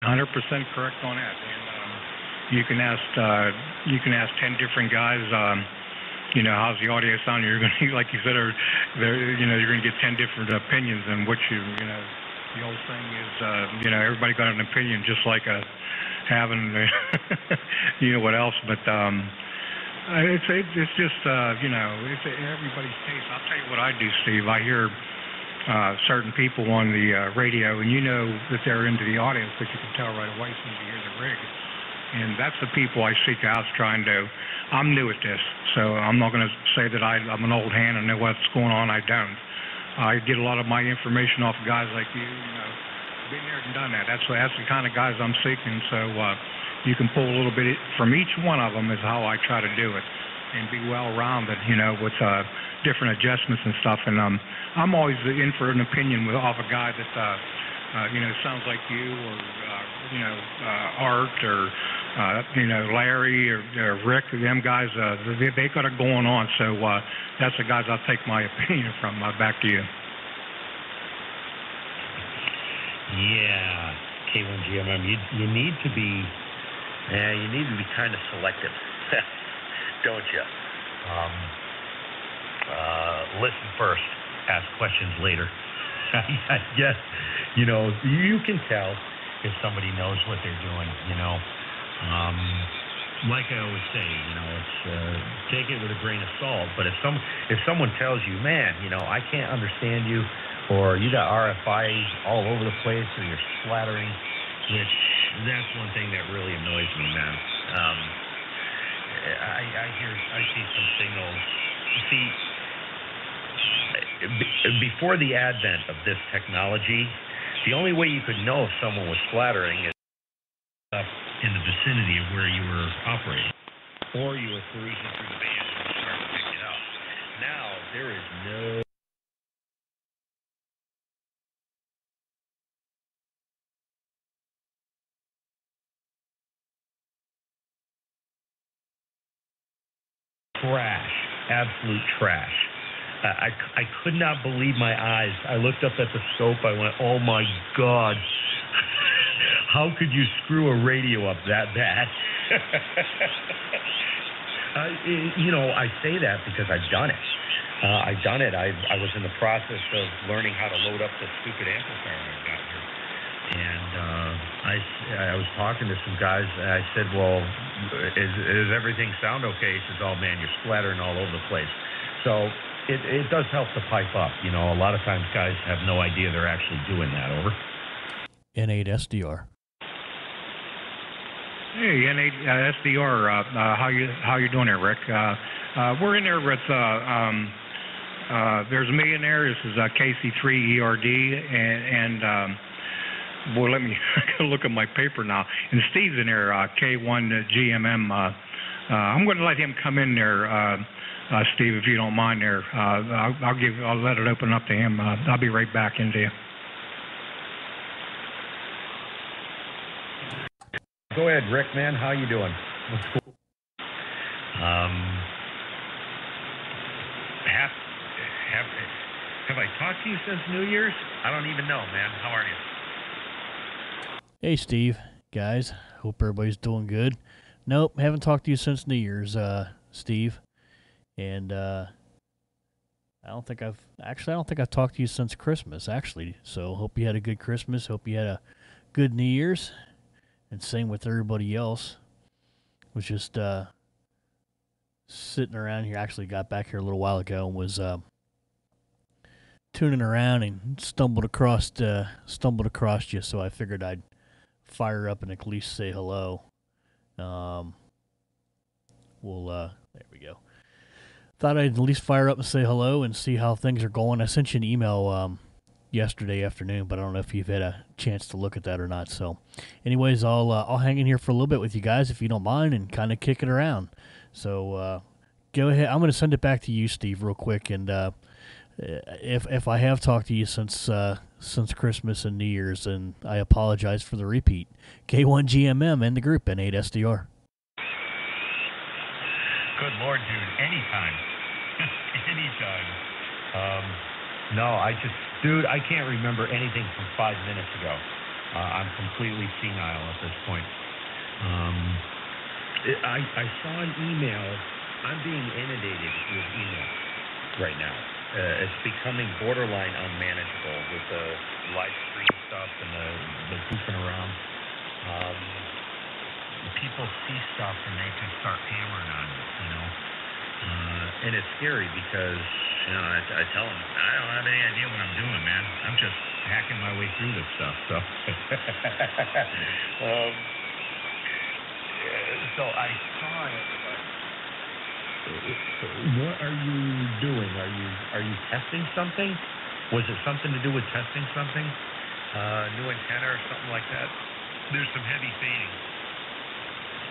100% correct on that. And you can ask 10 different guys. How's the audio sound? You're going to, like you said, you're going to get 10 different opinions, and the old thing is, everybody got an opinion, just like having, what else. But it's just, it's everybody's taste. I'll tell you what I do, Steve. I hear certain people on the radio, and you know that they're into the audio, but you can tell right away as soon as you hear the rig. And that's the people I seek out, I'm new at this, so I'm not going to say that I'm an old hand and know what's going on. I don't. I get a lot of my information off of guys like you, been there and done that. That's the kind of guys I'm seeking, so you can pull a little bit from each one of them is how I try to do it, and be well-rounded, with different adjustments and stuff. And I'm always in for an opinion off a guy that, sounds like you, or, Art, or, Larry, or Rick. Them guys, they got it going on. So that's the guys I'll take my opinion from. Back to you. Yeah, K1GMM. You need to be kind of selective, don't you? Listen first, ask questions later. I guess, you can tell if somebody knows what they're doing, Like I always say, it's take it with a grain of salt. But if someone tells you, man, I can't understand you, or you got RFIs all over the place, or you're slattering, which that's one thing that really annoys me, man. I see some signals. See, before the advent of this technology, the only way you could know if someone was flattering is in the vicinity of where you were operating, or you were cruising through the band and started to pick it up. Now there is no trash, absolute trash. I could not believe my eyes. I looked up at the scope. I went, oh, my God. How could you screw a radio up that bad? I say that because I've done it. I was in the process of learning how to load up the stupid amplifier when I got here. And I was talking to some guys, and I said, well, is everything sound okay? He says, oh, man, you're splattering all over the place. So it does help to pipe up. A lot of times guys have no idea they're actually doing that. Over. N8 SDR. Hey, N8 SDR. How you doing there, Rick? We're in there with there's me in there. This is KC3ERD, and boy, let me look at my paper now. And Steve's in there, K1GMM. I'm going to let him come in there. Steve, if you don't mind there, I'll let it open up to him. I'll be right back into you. Go ahead, Rick, man. How you doing? What's cool? Have I talked to you since New Year's? I don't even know, man. How are you? Hey, Steve. Guys, hope everybody's doing good. Nope, haven't talked to you since New Year's, Steve. And I don't think I've talked to you since Christmas, actually. So hope you had a good Christmas. Hope you had a good New Year's. And same with everybody else. Was just sitting around here. Actually got back here a little while ago and was tuning around and stumbled across you. So I figured I'd fire up and at least say hello. There we go. Thought I'd at least fire up and say hello and see how things are going. I sent you an email yesterday afternoon, but I don't know if you've had a chance to look at that or not. So anyways, I'll hang in here for a little bit with you guys if you don't mind and kind of kick it around. So go ahead. I'm going to send it back to you, Steve, real quick. And if I have talked to you since Christmas and New Year's, and I apologize for the repeat. K1GMM and the group, N8 SDR. Good Lord, dude. Anytime. Anytime. No, I can't remember anything from 5 minutes ago. I'm completely senile at this point. I saw an email. I'm being inundated with emails right now. It's becoming borderline unmanageable with the live stream stuff and the goofing around. People see stuff and they can start hammering on it, you know. And it's scary because, you know, I tell them, I don't have any idea what I'm doing, man. I'm just hacking my way through this stuff. So, so I saw it. What are you doing? Are you testing something? Was it something to do with testing something? New antenna or something like that? There's some heavy fading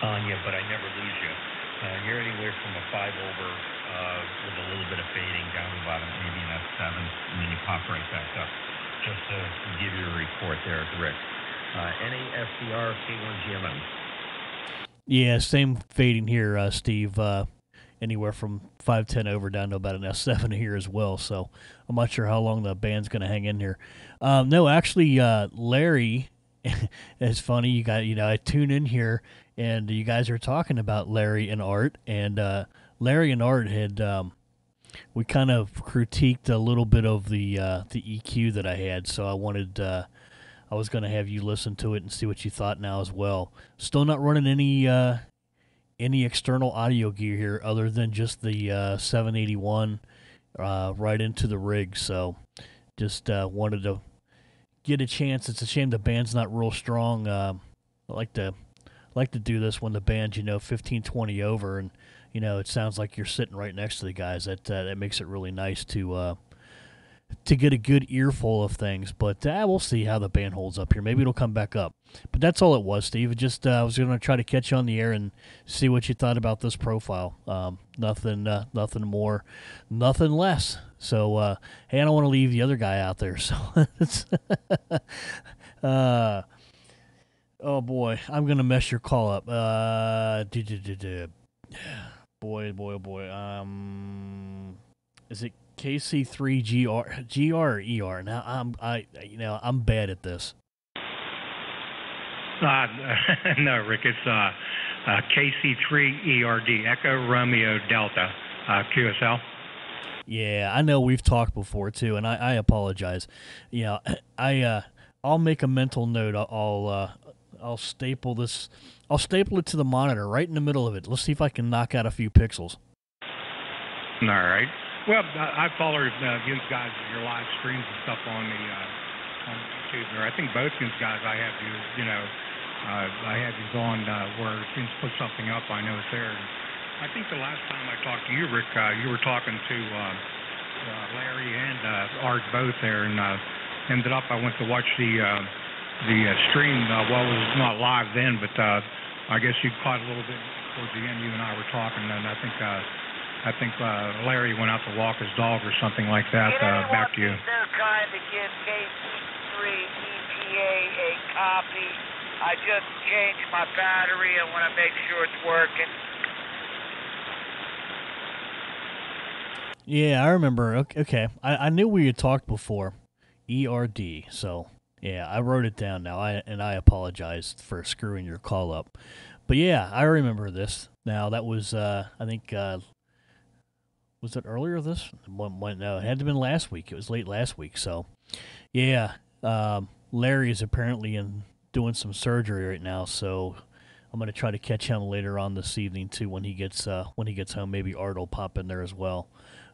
on you, but I never lose you. You're anywhere from a 5 over with a little bit of fading down to about maybe an F7, and then you pop right back up. Just to give you a report there, Rick. NASDR K1GMM. Yeah, same fading here, Steve. Anywhere from 510 over down to about an S7 here as well. So I'm not sure how long the band's going to hang in here. No, actually, Larry, it's funny. I tune in here and you guys are talking about Larry and Art, and Larry and Art had we kind of critiqued a little bit of the EQ that I had. So I was going to have you listen to it and see what you thought now as well. Still not running any external audio gear here other than just the 781 right into the rig. So just wanted to get a chance. It's a shame the band's not real strong. I like to do this when the band's 15, 20 over, and it sounds like you're sitting right next to the guys. That makes it really nice to get a good earful of things. But we'll see how the band holds up here. Maybe it'll come back up. But that's all it was, Steve. Just I was going to try to catch you on the air and see what you thought about this profile. Nothing more, nothing less. So, hey, I don't want to leave the other guy out there. So, oh boy, I'm going to mess your call up. Boy. Is it KC3GR or ER? Now I'm bad at this. No, Rick, it's KC3ERD, Echo Romeo Delta, QSL. Yeah, I know we've talked before too, and I apologize. I'll make a mental note. I'll staple this. I'll staple it to the monitor right in the middle of it. Let's see if I can knock out a few pixels. All right. Well, I follow you guys, your live streams and stuff on YouTube. I think both you guys, I have you, I have you on where things put something up. I know it's there. And I think the last time I talked to you, Rick, you were talking to Larry and Art both there, and ended up I went to watch the stream. Well, it was not live then, but I guess you caught a little bit towards the end. You and I were talking, and I think Larry went out to walk his dog or something like that. Back to you. So kind to give KC3EPA a copy. I just changed my battery. I want to make sure it's working. Yeah, I remember. Okay. I knew we had talked before. ERD. So, yeah, I wrote it down now. I apologize for screwing your call up. But, yeah, I remember this. Now, that was, I think, was it earlier this? No, it had to have been last week. It was late last week. So, yeah, Larry is apparently doing some surgery right now. So I'm going to try to catch him later on this evening too when he gets home. Maybe Art will pop in there as well.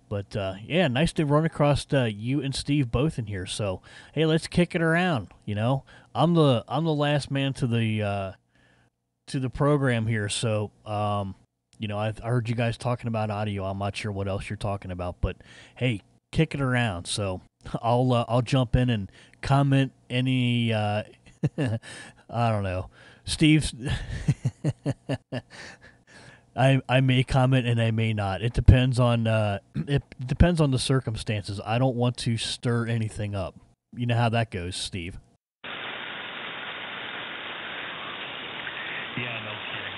But yeah, nice to run across you and Steve both in here. So hey, let's kick it around. I'm the last man to the program here. So I heard you guys talking about audio. I'm not sure what else you're talking about, but hey, kick it around. So I'll jump in and comment any. I don't know, Steve. I may comment and I may not. It depends on the circumstances. I don't want to stir anything up. You know how that goes, Steve. Yeah, no kidding.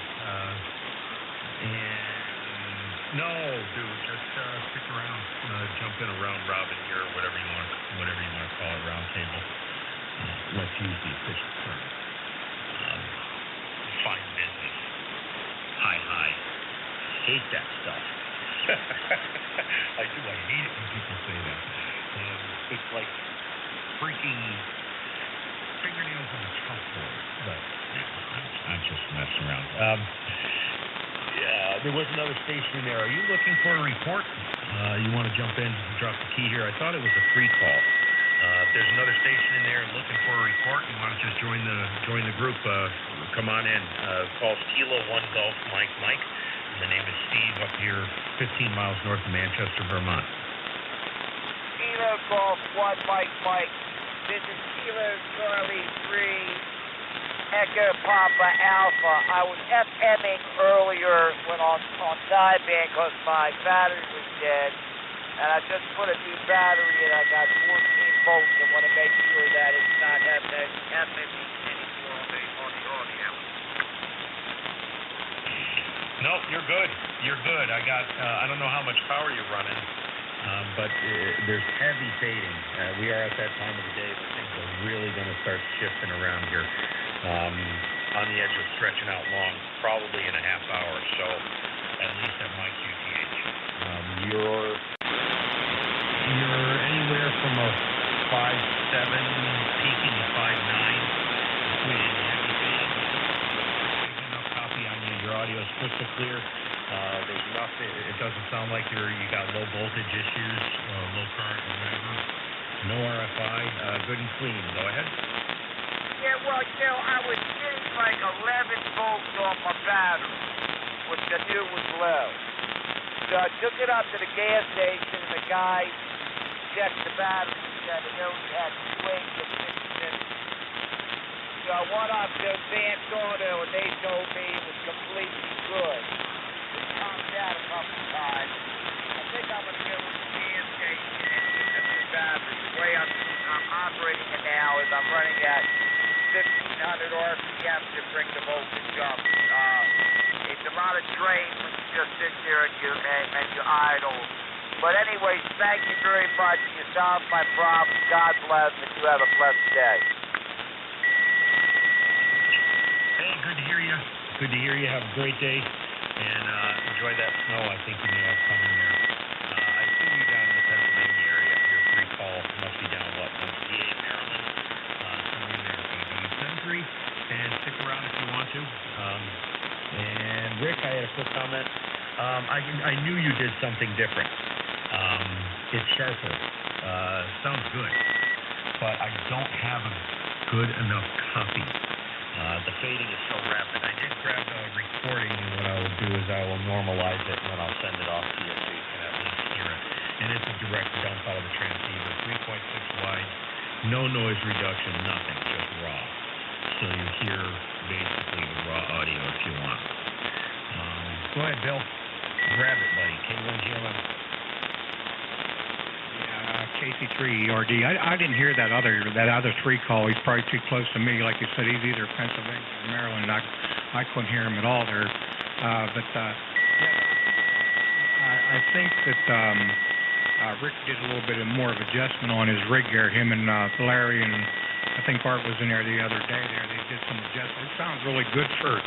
And no, dude, just stick around. Jump in a round robin here, or whatever you want to call it, round table. let's use the official term, fine business. Hi. Hate that stuff. I do. I hate it when people say that. It's like freaking fingernails on a chalkboard. But I'm just messing around. Yeah, there was another station in there. Are you looking for a report? You want to jump in and drop the key here? I thought it was a free call. If there's another station in there looking for a report, you want to just join the group, come on in. Call Kilo 1 Golf Mike. And the name is Steve up here 15 miles north of Manchester, Vermont. Kilo Golf 1 Mike. This is Kilo Charlie 3 Echo Papa Alpha. I was FMing earlier when on sideband because my battery was dead. And I just put a new battery in. I got 14 volts. I want to make sure that it's not FMing anymore on the audio. No, you're good. I got, I don't know how much power you're running, but there's heavy fading. We are at that time of the day where things are really going to start shifting around here. On the edge of stretching out long, probably in a half hour. So, at least at my QTH. You're anywhere from a 5.7 peaking to 5.9 with heavy fading. There's enough copy on you. Your audio is crystal clear. There's enough. It doesn't sound like you got low voltage issues, low current, or whatever. No RFI. Good and clean. Go ahead. Yeah, well, I was getting like 11 volts on my battery, which I knew was low. So I took it up to the gas station, and the guy checked the battery and said it only had 2 of 6 minutes. So I went up to Advanced Auto, and they told me it was completely good. It calmed down a couple times. I think I'm going to go with the gas station and get the new battery. The way I'm operating it now is I'm running at 1,500 RPM to bring the voltage up. It's a lot of drain when you just sit there and you idle. But anyways, thank you very much. You solved my problem. God bless, and you have a blessed day. Hey, good to hear you. Good to hear you. Have a great day, and enjoy that snow. I think you may have coming there. I assume you're down in the Pennsylvania area. Your free call must be down, PA, Maryland? Somewhere in there. So do you 10-3 and stick around if you want to. And Rick, I had a quick comment. I knew you did something different. It's sharper. Sounds good. But I don't have a good enough copy. The fading is so rapid. I did grab a recording, and what I will do is I will normalize it, and then I'll send it off to you so you can at least hear it. And it's a direct dump out of the transceiver, 3.6 wide, no noise reduction, nothing, just raw. So you hear basically the raw audio if you want. Go ahead, Bill. Grab it, buddy. K1GMM. KC3ERD. I didn't hear that other 3 call. He's probably too close to me. Like you said, he's either Pennsylvania or Maryland. I couldn't hear him at all there. I think that Rick did a little bit more of adjustment on his rig there. Him and Larry and I think Bart was in there the other day. They did some adjustment. It sounds really good for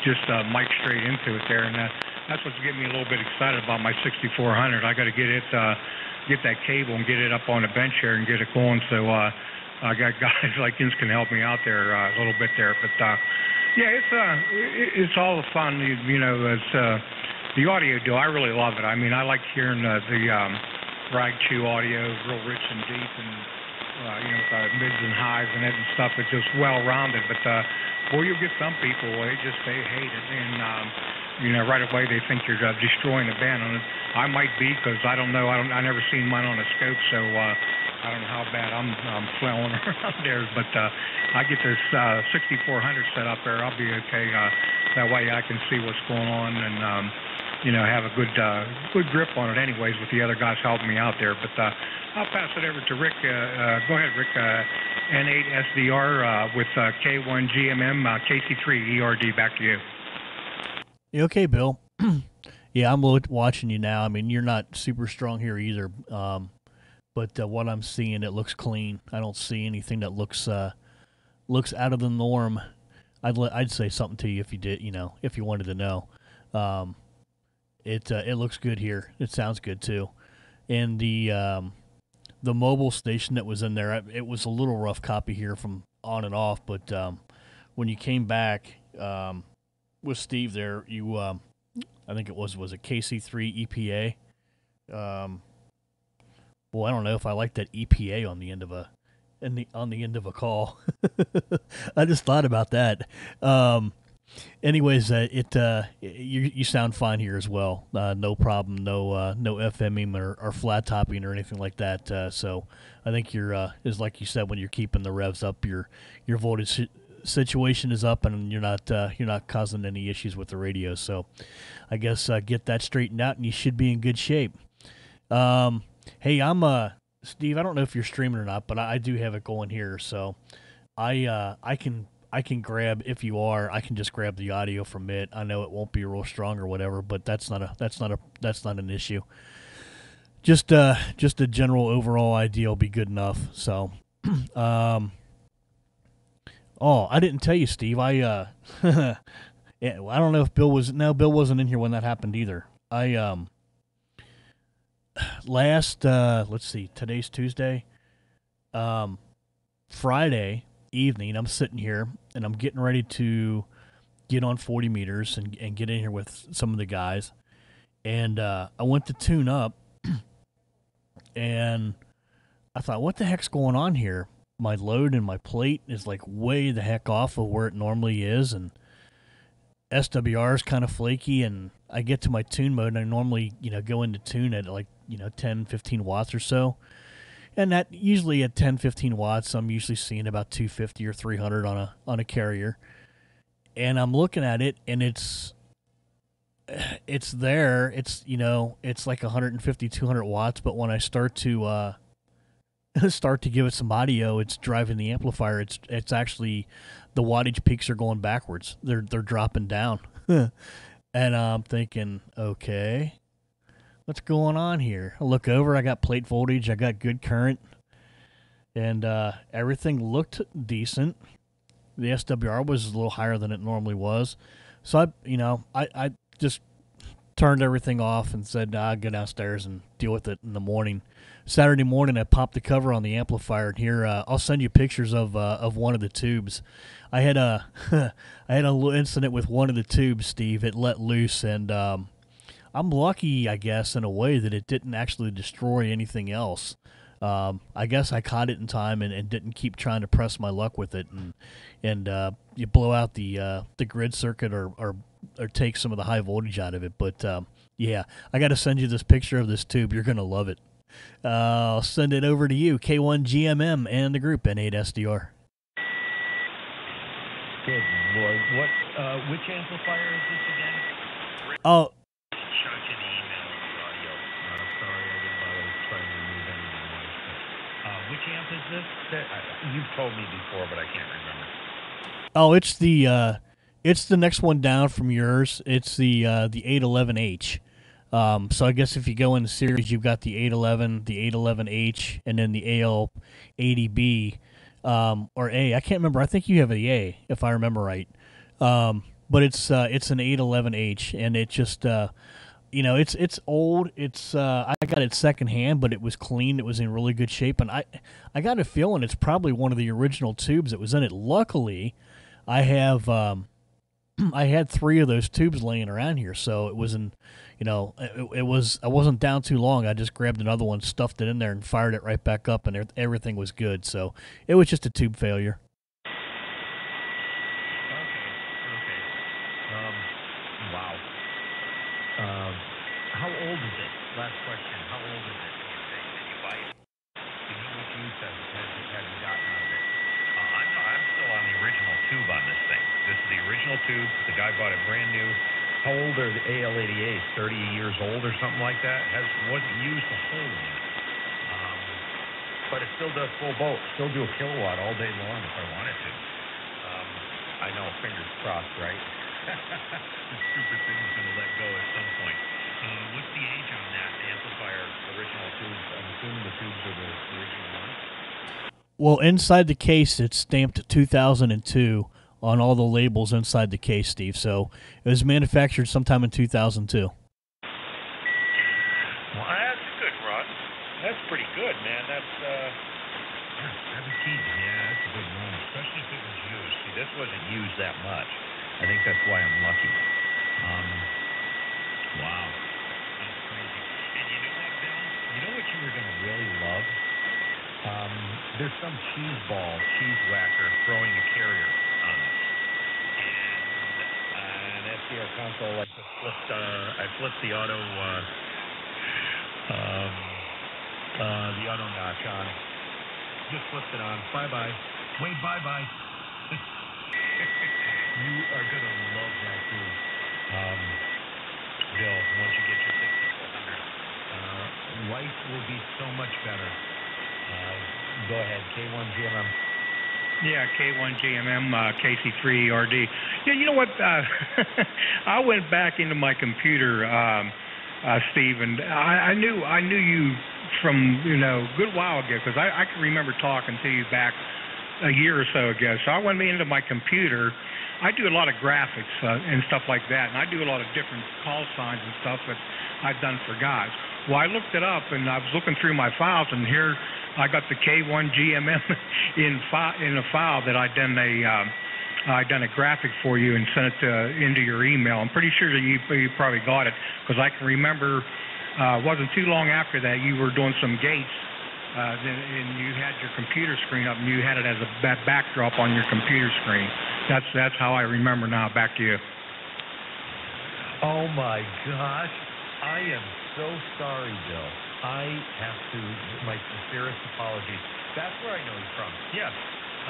just mic straight into it there, and that's what's getting me a little bit excited about my 6400. I got to get that cable and get it up on the bench here and get it going. So I got guys like this can help me out there a little bit there. But yeah, it's all the fun. It's the audio deal. I really love it. I mean, I like hearing the rag chew audio, real rich and deep, and mids and highs and it and stuff. It's just well rounded. But boy, you'll get some people they hate it, and right away they think you're destroying the band on it. I might be, because I don't know. I never seen mine on a scope, so I don't know how bad I'm flailing around there. But I get this 6400 set up there. I'll be okay. That way I can see what's going on and have a good grip on it. Anyways, with the other guys helping me out there. But I'll pass it over to Rick. Go ahead, Rick. N8SDR with K1GMM, KC3ERD. Back to you. Okay, Bill. Yeah, I'm watching you now. I mean, you're not super strong here either. but what I'm seeing, it looks clean. I don't see anything that looks out of the norm. I'd say something to you if you did, if you wanted to know. It looks good here. It sounds good too, and the mobile station that was in there, it was a little rough copy here from on and off, but when you came back with Steve there, you I think it was a KC3 EPA. Well, I don't know if I like that EPA on the end of a call. I just thought about that. Anyways, you sound fine here as well. No problem. No FMing or flat topping or anything like that. So I think is like you said, when you're keeping the revs up, your voltage situation is up, and you're not causing any issues with the radio. So I guess get that straightened out, and you should be in good shape. Hey, I'm Steve. I don't know if you're streaming or not, but I do have it going here. So I can grab, if you are, I can just grab the audio from it. I know it won't be real strong or whatever, but that's not an issue. Just a general overall idea will be good enough. So, I didn't tell you, Steve. I don't know if Bill wasn't in here when that happened either. Let's see, today's Tuesday. Friday evening, I'm sitting here and I'm getting ready to get on 40 meters and get in here with some of the guys. And I went to tune up and I thought, what the heck's going on here? My load and my plate is like way the heck off of where it normally is, and SWR is kind of flaky, and I get to my tune mode and I normally, go into tune at like, 10, 15 watts or so. And that usually at 10, 15 watts, I'm usually seeing about 250 or 300 on a carrier. And I'm looking at it, and it's there. It's it's like 150, 200 watts. But when I start to give it some audio, it's driving the amplifier. It's actually the wattage peaks are going backwards. They're dropping down. And I'm thinking, okay, what's going on here? I look over, I got plate voltage, I got good current, and everything looked decent. The SWR was a little higher than it normally was. So I just turned everything off and said, I'll go downstairs and deal with it in the morning. Saturday morning, I popped the cover on the amplifier, and here I'll send you pictures of one of the tubes. I had a little incident with one of the tubes, Steve. It let loose, and I'm lucky, I guess, in a way that it didn't actually destroy anything else. I guess I caught it in time and didn't keep trying to press my luck with it, and you blow out the grid circuit or take some of the high voltage out of it. But yeah, I got to send you this picture of this tube. You're gonna love it. I'll send it over to you, K1GMM and the group N8SDR. Good Lord. Which amplifier is this again? Oh. Shot you the email of the audio. Sorry, I didn't bother trying to remove anything. Which amp is this? You've told me before, but I can't remember. Oh, it's the next one down from yours. It's the 811H. So I guess if you go in the series, you've got the 811, the 811H, and then the AL80B. Or A. I can't remember. I think you have the A, if I remember right. But it's an 811H, and it just, it's old. It's I got it secondhand, but it was clean. It was in really good shape, and I got a feeling it's probably one of the original tubes that was in it. Luckily, I have I had 3 of those tubes laying around here, so it wasn't. I wasn't down too long. I just grabbed another one, stuffed it in there, and fired it right back up, and everything was good. So it was just a tube failure. Okay. Wow. How old is it? Last question. How old is it? Did you buy it? What use has you gotten out of it? I'm still on the original tube on this thing. This is the original tube. The guy bought it brand new. How old are the AL88s? 30 years old or something like that? Wasn't used a whole lot. But it still does full boat. Still do a kilowatt all day long if I wanted to. I know, fingers crossed, right? The stupid thing's going to let go at some point. What's the age on that amplifier? Original tubes. I'm assuming the tubes are the original ones. Well, inside the case, it's stamped 2002 on all the labels inside the case, Steve. So it was manufactured sometime in 2002. Well, that's a good run. That's pretty good, man. That's 17. Yeah, that's a good run, especially if it was used. See, this wasn't used that much. I think that's why I'm lucky. Wow. That's crazy. And you know what, Bill? You know what you were going to really love? There's some cheese whacker throwing a carrier on it. And an SDR console, I flipped the auto notch on. Just flipped it on. Bye-bye. Wait, bye-bye. You are going to love that, too. Bill, once you get your 6400. Life will be so much better. Go ahead, K1GMM. Yeah, K1GMM, KC3ERD. Yeah, you know what? I went back into my computer, Steve, and I knew you from a good while ago, because I can remember talking to you back a year or so ago. So I went into my computer. I do a lot of graphics and stuff like that, and I do a lot of different call signs and stuff that I've done for guys. Well, I looked it up, and I was looking through my files, and here I got the K1GMM in a file that I done a graphic for you and sent it into your email. I'm pretty sure that you probably got it, because I can remember it wasn't too long after that you were doing some gates, and you had your computer screen up, and you had it as a backdrop on your computer screen. That's how I remember now. Back to you. Oh my gosh. I am so sorry, Bill. I have to, my sincerest apologies. That's where I know he's from. Yes.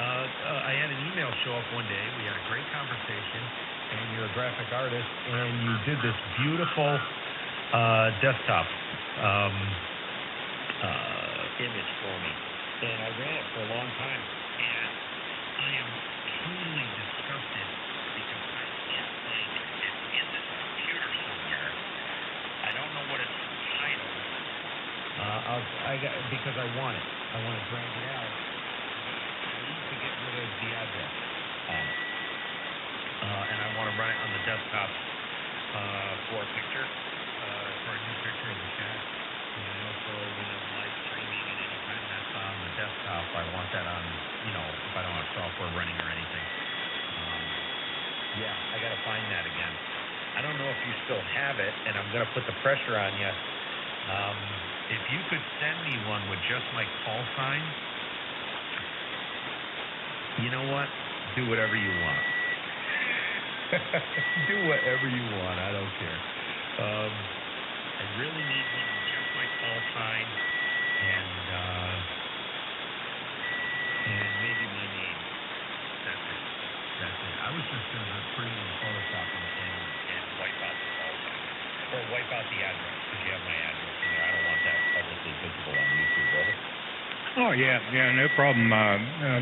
I had an email show up one day. We had a great conversation, and you're a graphic artist, and you did this beautiful desktop image for me. And I ran it for a long time, and I am totally disgusted because I can't find it. It's in this computer somewhere. I don't know what it's titled. Because I want it. I want to drag it out. I need to get rid of the address on it. And I want to run it on the desktop for a picture, for a new picture of the chat. And also when I'm live streaming and anytime that's on the desktop, I want that on, if I don't have software running or anything. Yeah, I got to find that again. I don't know if you still have it, and I'm going to put the pressure on you. If you could send me one with just my call sign, you know what? Do whatever you want. Do whatever you want. I don't care. I really need one with just my call sign and maybe my name. That's it. I was just going to put it in Photoshop and wipe out the call sign. Or wipe out the address, because you have my address in there. I don't want that publicly visible on YouTube, brother. Oh, yeah, no problem.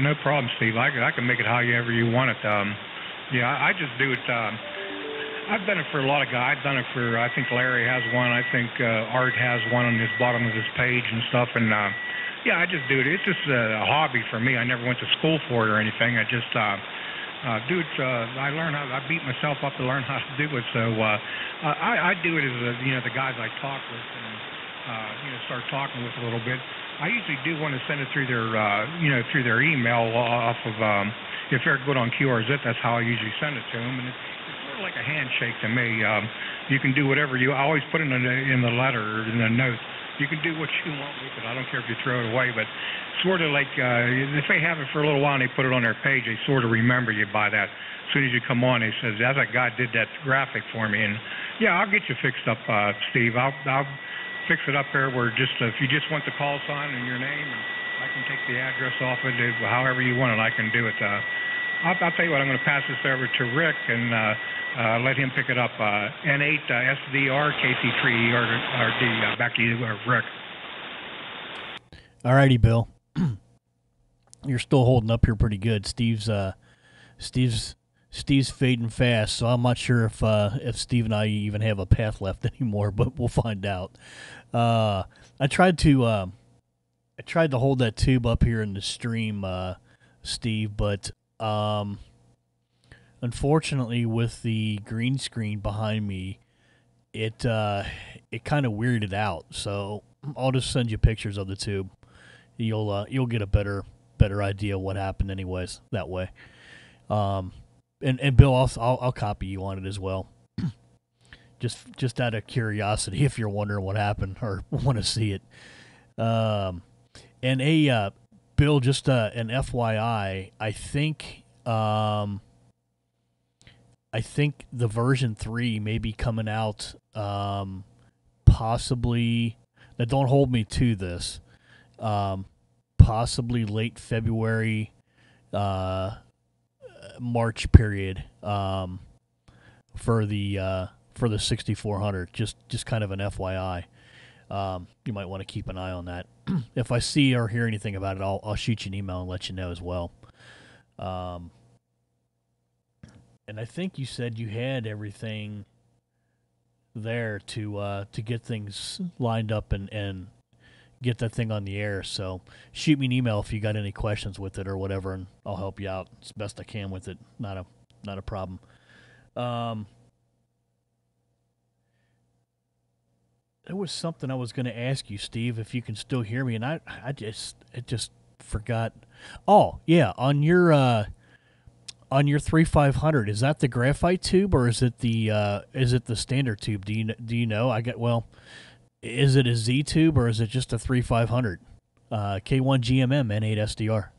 No problem, Steve. I can make it however you want it. I just do it. I've done it for a lot of guys. I've done it for, I think Larry has one. I think Art has one on his bottom of his page and stuff. And, I just do it. It's just a hobby for me. I never went to school for it or anything. I just do it. I learned how. I beat myself up to learn how to do it. So I do it as the guys I talk with and start talking with a little bit. I usually do want to send it through their through their email off of if they're good on QRZ. That's how I usually send it to them, and it's sort of like a handshake to me. You can do whatever you. I always put it in the letter or in the note. You can do what you want with it. I don't care if you throw it away, but sort of like if they have it for a little while and they put it on their page, they sort of remember you by that. As soon as you come on, they says, "That guy did that graphic for me," and I'll get you fixed up, Steve. I'll fix it up there where just if you just want the call sign and your name, and I can take the address off it however you want it. I can do it. I'll tell you what. I'm going to pass this over to Rick and let him pick it up. N8 SDR KC3ERD. Back to you, Rick. All righty, Bill. You're still holding up here pretty good. Steve's Steve's fading fast, so I'm not sure if Steve and I even have a path left anymore, but we'll find out. I tried to hold that tube up here in the stream, Steve, but unfortunately, with the green screen behind me, it kind of weirded out. So I'll just send you pictures of the tube. You'll get a better idea what happened, anyways. That way. And Bill, I'll copy you on it as well. just out of curiosity, if you're wondering what happened or want to see it. And Bill, just an FYI, I think the version 3 may be coming out possibly. Now, don't hold me to this. Possibly late February. March period for the 6400. Just kind of an FYI. You might want to keep an eye on that. If I see or hear anything about it, I'll shoot you an email and let you know as well. And I think you said you had everything there to get things lined up and get that thing on the air. So shoot me an email if you got any questions with it or whatever, and I'll help you out as best I can with it. Not a problem. There was something I was going to ask you, Steve, if you can still hear me, and I just forgot. Oh yeah, on your 3500, is that the graphite tube or is it the standard tube? Do you know? Is it a Z tube or is it just a 3500? K1GMM N8 SDR.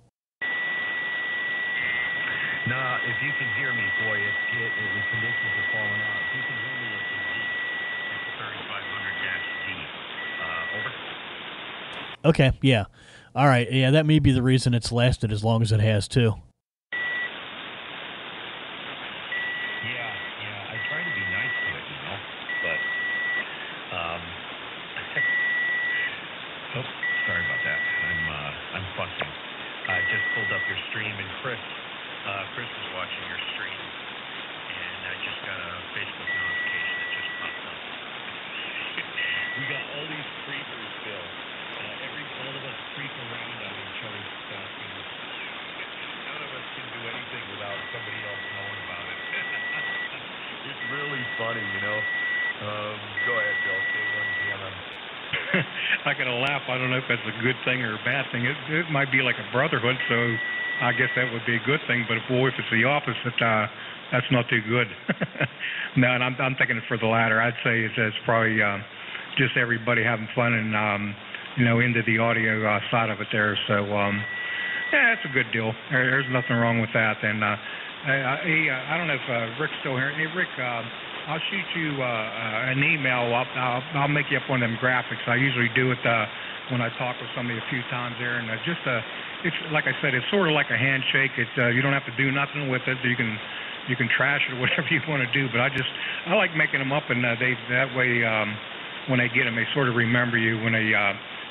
Nah, if you can hear me, boy, the conditions are falling out. If you can hear me, it's a Z. It's a 3500-Z. Over. Okay, yeah. All right, yeah, that may be the reason it's lasted as long as it has, too. Yeah, I try to be nice to it, but, oh, sorry about that. I'm fussing. I just pulled up your stream, and Chris is watching your stream, and I just got a Facebook notification that just popped up. We got all these creepers, Bill. All of us creep around on each other's stuff, and none of us can do anything without somebody else knowing about it. It's really funny, Go ahead, Bill. K1GMM. I gotta laugh. I don't know if that's a good thing or a bad thing. It might be like a brotherhood, so I guess that would be a good thing. But boy, if it's the opposite, that's not too good. No, and I'm thinking for the latter. I'd say it's probably just everybody having fun and into the audio side of it there. So yeah, it's a good deal. There's nothing wrong with that. And I don't know if Rick's still here. Hey, Rick. I'll shoot you an email. I'll make you up one of them graphics. I usually do it when I talk with somebody a few times there, and it's like I said, it's sort of like a handshake. It's you don't have to do nothing with it. You can trash it or whatever you want to do. But I like making them up, and that way when they get them, they sort of remember you when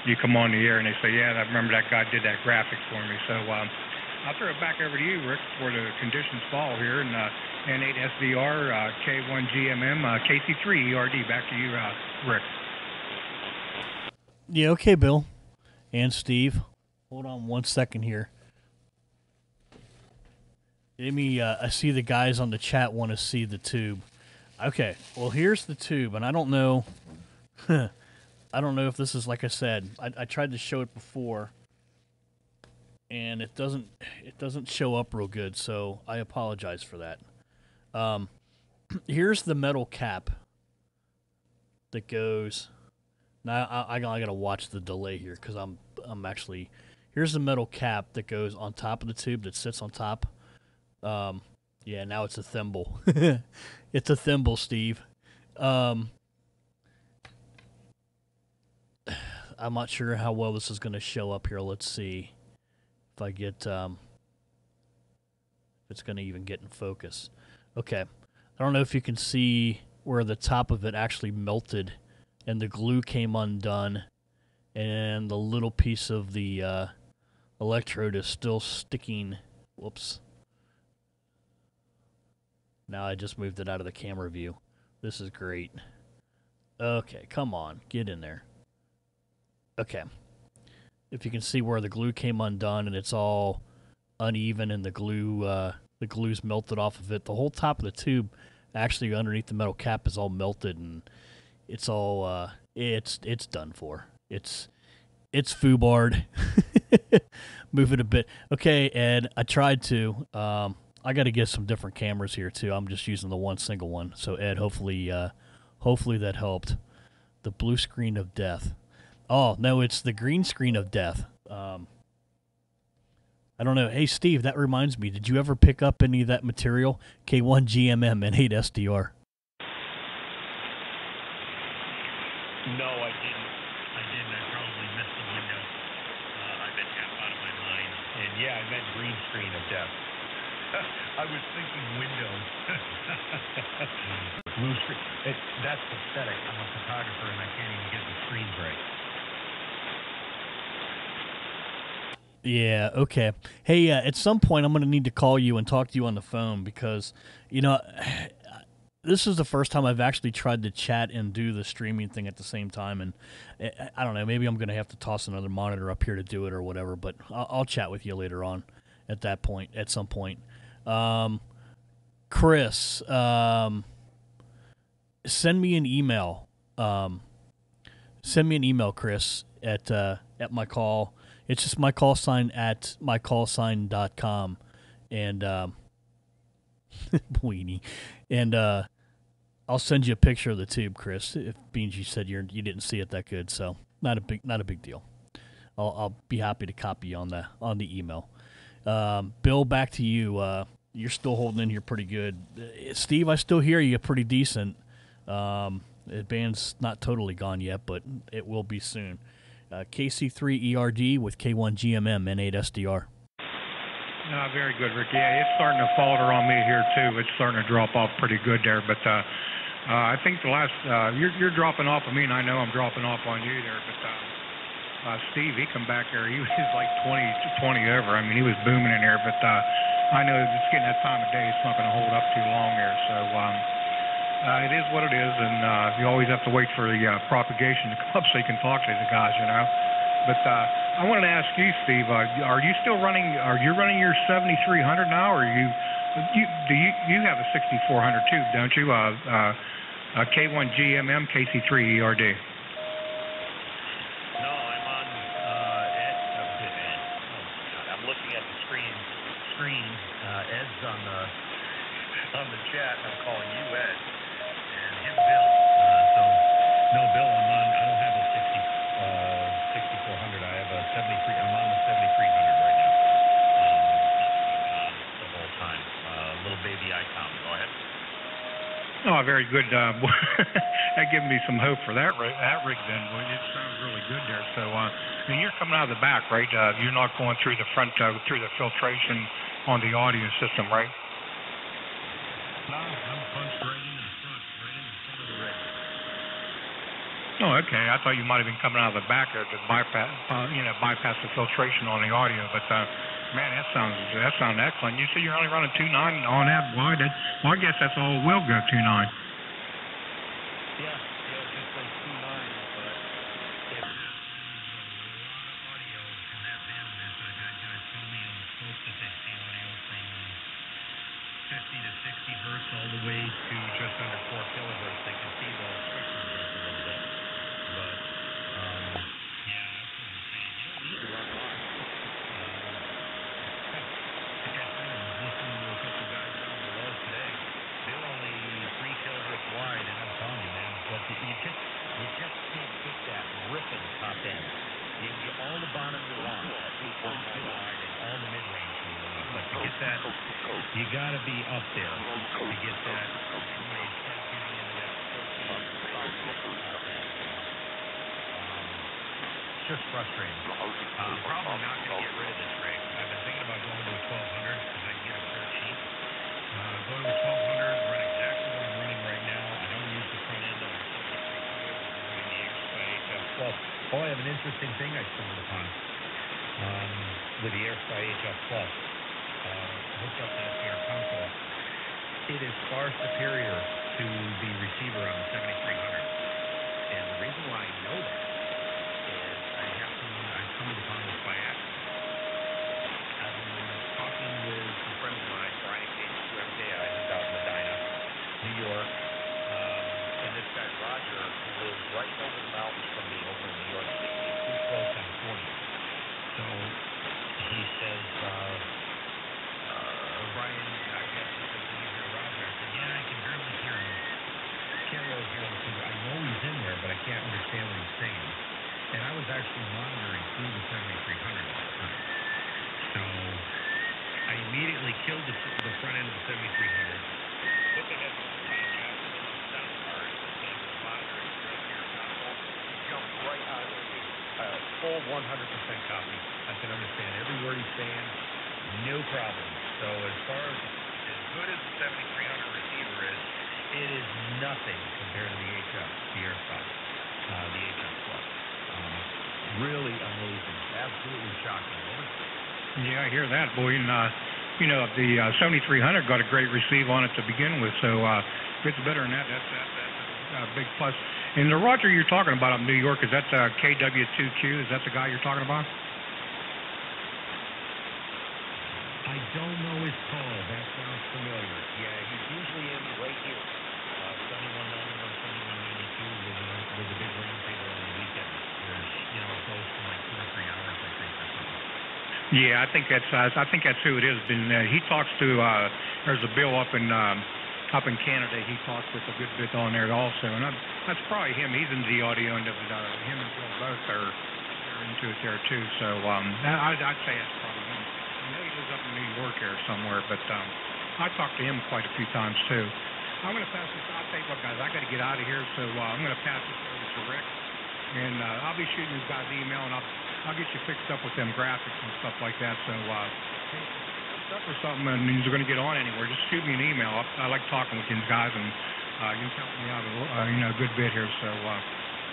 you come on the air and they say, yeah, I remember that guy did that graphic for me. So I'll throw it back over to you, Rick, before the conditions fall here. And N8 SDR, K1GMM, KC3ERD. Back to you, Rick. Yeah, okay, Bill. And Steve. Hold on 1 second here. I see the guys on the chat want to see the tube. Okay, well, here's the tube, and I don't know... I don't know if this is, like I said, I tried to show it before, and it doesn't show up real good, so I apologize for that. Here's the metal cap that goes. Now I gotta watch the delay here because I'm actually. Here's the metal cap that goes on top of the tube that sits on top. Yeah, now it's a thimble. It's a thimble, Steve. I'm not sure how well this is going to show up here. Let's see if I get if it's going to even get in focus. Okay. I don't know if you can see where the top of it actually melted and the glue came undone and the little piece of the electrode is still sticking. Whoops. Now I just moved it out of the camera view. This is great. Okay, come on. Get in there. Okay. If you can see where the glue came undone and it's all uneven and the glue's melted off of it. The whole top of the tube, actually underneath the metal cap, is all melted and it's all it's done for. It's foobarred. Move it a bit. Okay, Ed, I tried to. I got to get some different cameras here too. I'm just using the one single one. So Ed, hopefully that helped. The blue screen of death. Oh no, it's the green screen of death. I don't know. Hey Steve, that reminds me. Did you ever pick up any of that material? K1GMM and 8 SDR. No, I didn't. I probably missed the window. I've been half out of my mind. And yeah, I meant green screen of death. I was thinking windows. Blue screen. That's pathetic. I'm a photographer and I can't even get the screens right. Yeah, okay. Hey, at some point I'm going to need to call you and talk to you on the phone because, this is the first time I've actually tried to chat and do the streaming thing at the same time. And I don't know, maybe I'm going to have to toss another monitor up here to do it or whatever, but I'll chat with you later on at some point. Chris, send me an email. Chris, at my call. It's just my call sign at mycallsign.com. And, weenie. And, I'll send you a picture of the tube, Chris, if being you said you didn't see it that good. So not a big deal. I'll be happy to copy you on the email. Bill, back to you. You're still holding in here pretty good. Steve, I still hear you pretty decent. The band's not totally gone yet, but it will be soon. KC3ERD with K1GMM and 8 SDR. No, very good, Rick. Yeah, it's starting to falter on me here too. It's starting to drop off pretty good there, but I think the last you're dropping off of me, and I know I'm dropping off on you there. But Steve, he come back there. He was like 20 over. I mean, he was booming in there. But I know it's getting that time of day. It's not going to hold up too long there. So it is what it is, and you always have to wait for the propagation to come up so you can talk to the guys, But I wanted to ask you, Steve, are you still running? Are you running your 7300 now, or you have a 6400 too, don't you? K1GMM, KC3ERD. No, I'm on I'm looking at the screen. Ed's on the chat, and I'm calling you Ed, and him Bill. No, Bill, I don't have a 6400. I have a 73. I'm on the 7300 right now. The whole time. Little baby icon. Go ahead. Oh, very good. That gives me some hope for that rig then. Well, it sounds really good there. So, and you're coming out of the back, right? You're not going through the front, through the filtration on the audio system, right? No, I'm punched right into the front of the rig. Oh, okay. I thought you might have been coming out of the back there to bypass the filtration on the audio. But man, that sounds excellent. You say you're only running 2.9 on that wide. Well, I guess that's all it will go 2.9. Yeah, just like 2.9. But if audio in that bandwidth, I've had guys tell me on the scope that they see audio from 50 to 60 hertz all the way to just under 4 kilohertz. They can see the spectrum just a little bit. But, yeah, that's what I'm saying. You don't need to run a lot. Like I said, I was listening to a couple guys down below today. They're only 3 kilohertz wide, and I'm telling you, man, but you just can't get that ripping top end. You can get all the bottom you want at 8.2 wide and all the mid-range you want. But to get that, you got to be up there to get that. Somebody start getting into that 14. Just frustrating. I'm probably not going to get rid of this rig. I've been thinking about going to a 1200 because I can get it real cheap. Go to a 1200, run exactly what I'm running right now. I don't use the front end of the 7300. I'm running the AirSky HF Plus. Oh, I have an interesting thing I stumbled upon with the AirSky HF Plus. Hooked up to your console. it is far superior to the receiver on the 7300. And the reason why I know that is I stumbled upon this by accident. I've been talking with some friends of mine, Brian KC3ERD, I lived out in Medina, New York, and this guy Roger, who lives right over the mountains from me over in New York City, in Foothills, California. So he says, Brian, I guess he says, can you hear Roger? I said, yeah, I can barely hear him. Can't really hear him because I know he's in there, but I can't understand what he's saying. And I was actually monitoring through the 7300 at the time. So I immediately killed the front end of the 7300, put the headphones on, got it in the sound card, and was monitoring through your console. He jumped right out of it. Full 100% copy. I can understand every word he's saying, no problem. So as far as good as the 7300 receiver is, it is nothing compared to the HF, the AirStop, the HF Plus. Really amazing. Absolutely shocking. Yeah, I hear that, boy. And, the 7300 got a great receive on it to begin with, so if it's better than that, that's a big plus. And the Roger you're talking about up in New York, is that KW2Q? Is that the guy you're talking about? I don't know his call. That sounds familiar. Yeah, he's usually in right here. 7191, 7192 with a big round table on the weekend. It goes for like 2 or 3 hours, I think, or something. Yeah, I think that's who it is. He talks to there's a Bill up in Canada. He talks with a good bit on there also, and that's probably him. He's into the audio end of it. Him and Bill both are into it there too. So I'd say that's probably him. I know he lives up in New York here somewhere, but I talked to him quite a few times too. I'm going to pass this. I'll tell you what, guys, I got to get out of here, so I'm going to pass this over to Rick, and I'll be shooting you guys email, and I'll get you fixed up with them graphics and stuff like that. So stuff or something, and you're going to get on anywhere, just shoot me an email. I like talking with you guys, and you can help me out a good bit here. So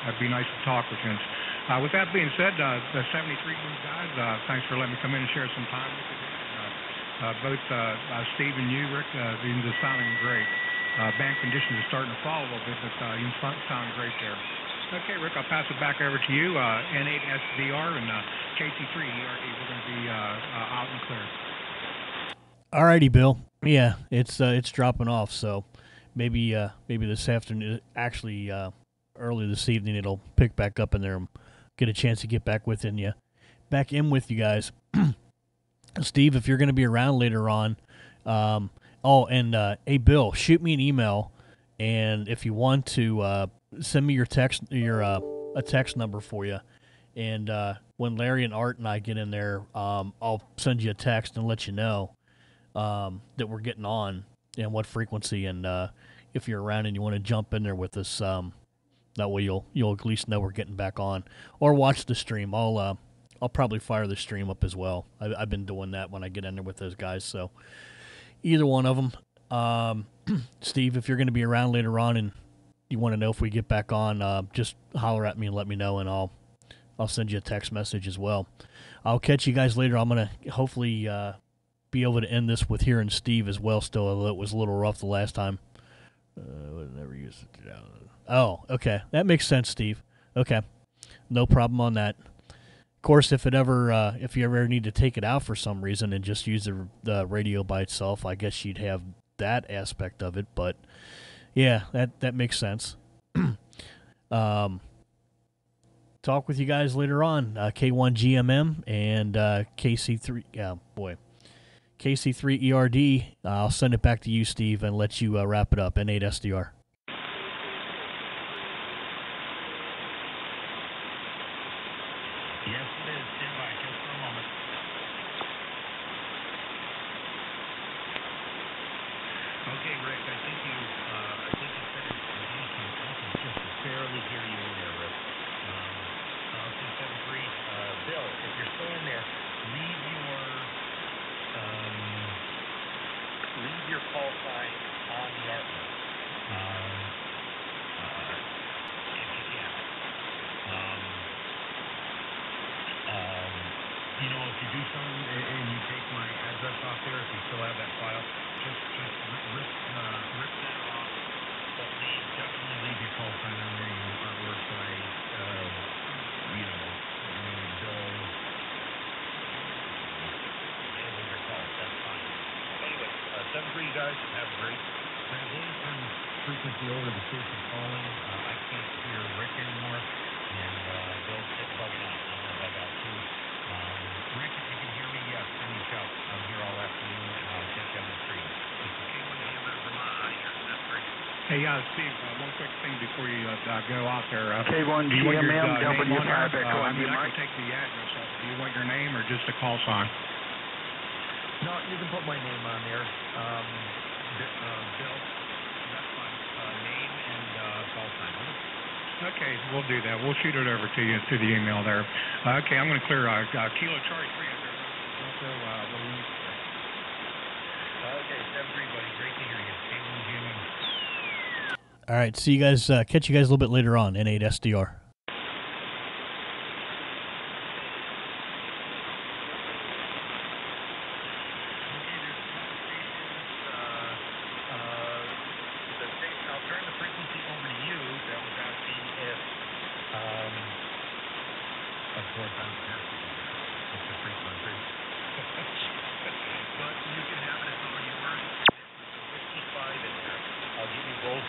it'd be nice to talk with you. With that being said, the 73 guys, thanks for letting me come in and share some time with you. Both Steve and you, Rick, you're just sounding great. Band conditions are starting to fall a little bit, but you sound great there. Okay, Rick, I'll pass it back over to you. N8SDR and KC3ERD, we're going to be out and clear. All righty, Bill. Yeah, it's dropping off, so maybe this afternoon, actually early this evening, it'll pick back up in there and get a chance to get back in with you guys. Steve, if you're going to be around later on, hey, Bill, shoot me an email, and if you want to send me your text, a text number for you, and when Larry and Art and I get in there, I'll send you a text and let you know that we're getting on and what frequency, and if you're around and you want to jump in there with us, that way you'll at least know we're getting back on, or watch the stream. I'll probably fire the stream up as well. I've been doing that when I get in there with those guys, so either one of them. Steve, if you're going to be around later on and you want to know if we get back on, just holler at me and let me know, and I'll send you a text message as well. I'll catch you guys later. I'm going to hopefully be able to end this with hearing Steve as well still, although it was a little rough the last time. Never used it. Oh, okay. That makes sense, Steve. Okay. No problem on that. Of course, if you ever need to take it out for some reason and just use the radio by itself, I guess you'd have that aspect of it. But yeah, that makes sense. Talk with you guys later on. K1GMM and KC3ERD. I'll send it back to you, Steve, and let you wrap it up. N8SDR. Yes, it is. Stand by just for a moment. Okay, Rick, I think you said it. I can just barely hear you in there, Rick. 273. Bill, if you're still in there, leave your call sign on the artwork. frequency over the station calling. I can't hear Rick anymore, and Bill's bugging out. I'm going to bug out too. Rick, if you can hear me, yes, send me a shout. I'm here all afternoon, and I'll catch you on the street. This is K1GMM Vermont out of here. That's great. Hey, Steve, one quick thing before you go out there. K1GMM, W5 Echo I mean, India I Mike. can take the address off. Do you want your name or just a call sign? No, you can put my name on there. Bill, that's fine. Name and call sign. Okay, we'll do that. We'll shoot it over to you through the email there. Okay, I'm going to clear Kilo Charlie 3 out there. Okay, 7-3, buddy. Great to hear you. K1GMM. All right, see you guys. Catch you guys a little bit later on, N8 SDR.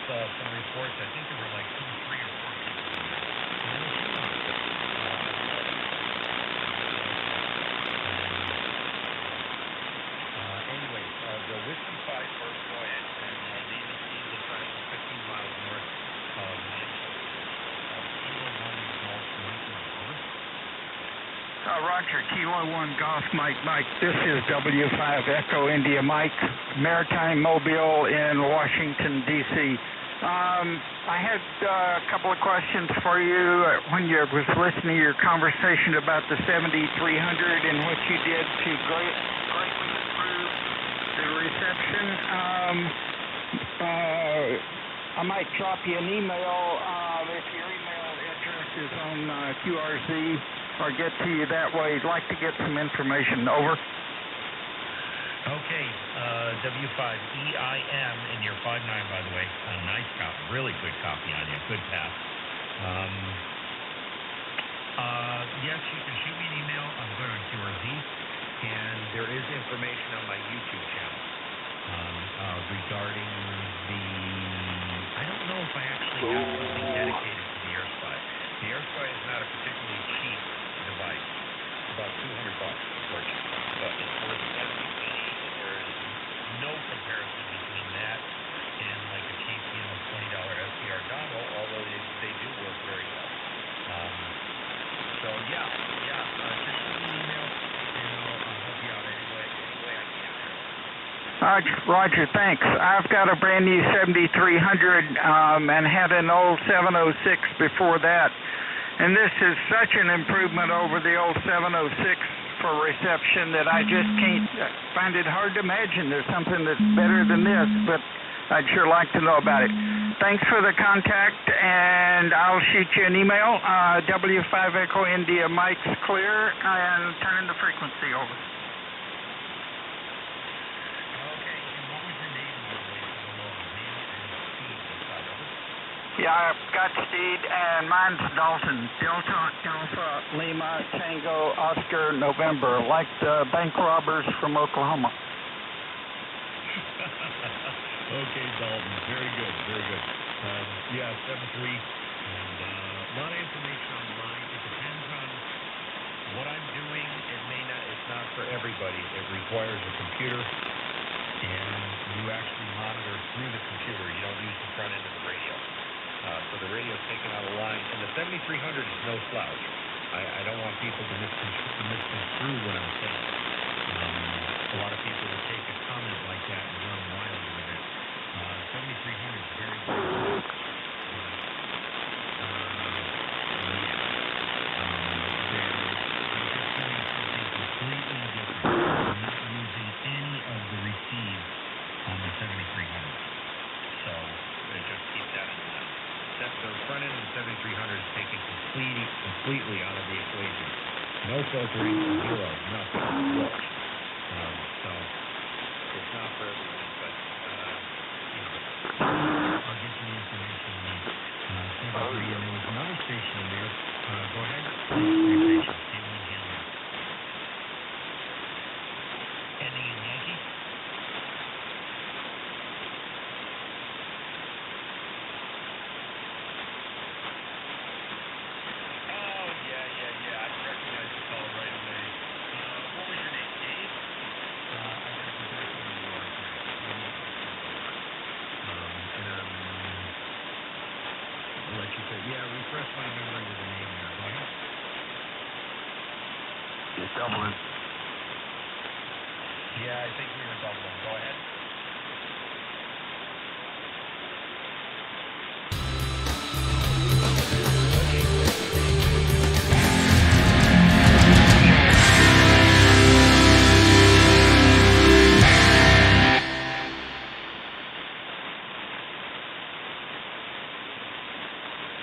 Some reports. I think there were like 2, 3, or 4 people. Anyway, the Whiskey 5 first, go ahead and leave the scene to try 15 miles north of Kilo 1 Golf Mike. Roger, Kilo 1 Golf Mike. This is W5 Echo India Mike, Maritime Mobile in Washington, D.C. I had a couple of questions for you when you was listening to your conversation about the 7300 and what you did to greatly improve the reception. I might drop you an email if your email address is on QRZ, or get to you that way. I'd like to get some information. Over. Okay, W5EIM in your 59, by the way. Nice copy, really good copy on you. Good pass. Yes, you can shoot me an email. I'm good on QRZ, and there is information on my YouTube channel regarding the. I don't know if I actually have something dedicated to the AirSpy. The AirSpy is not a particularly cheap device. It's about $200, unfortunately, but it's worth everything. No comparison between that and like a cheap, $20 SDR dongle, although they do work very well. So just shoot me an email and I'll help you out any way I can. Roger, thanks. I've got a brand new 7300 and had an old 706 before that. And this is such an improvement over the old 706 for reception that I just can't find it hard to imagine there's something that's better than this, but I'd sure like to know about it. Thanks for the contact, and I'll shoot you an email. W5 Echo India Mike's clear, and turn the frequency over. Yeah, I've got Steed, and mine's Dalton. Delta Alpha Lima Tango Oscar November, like the bank robbers from Oklahoma. Okay, Dalton. Very good, very good. 7-3, and a lot of information online. It depends on what I'm doing. It's not for everybody. It requires a computer, and you actually monitor through the computer. You don't use the front end of the radio. So the radio's taken out of line, and the 7300 is no slouch. I don't want people to misconstrue what I'm saying. A lot of people will take a comment like that and run wild with it. 7300 is very good. Completely out of the equation. No filtering, zero, nothing. So it's not for everyone, but I'll get you the information you need. And there was another station in there. Go ahead. Station, K1GMM. Ending in Yankee. Yeah, I think we were doubling. Go ahead.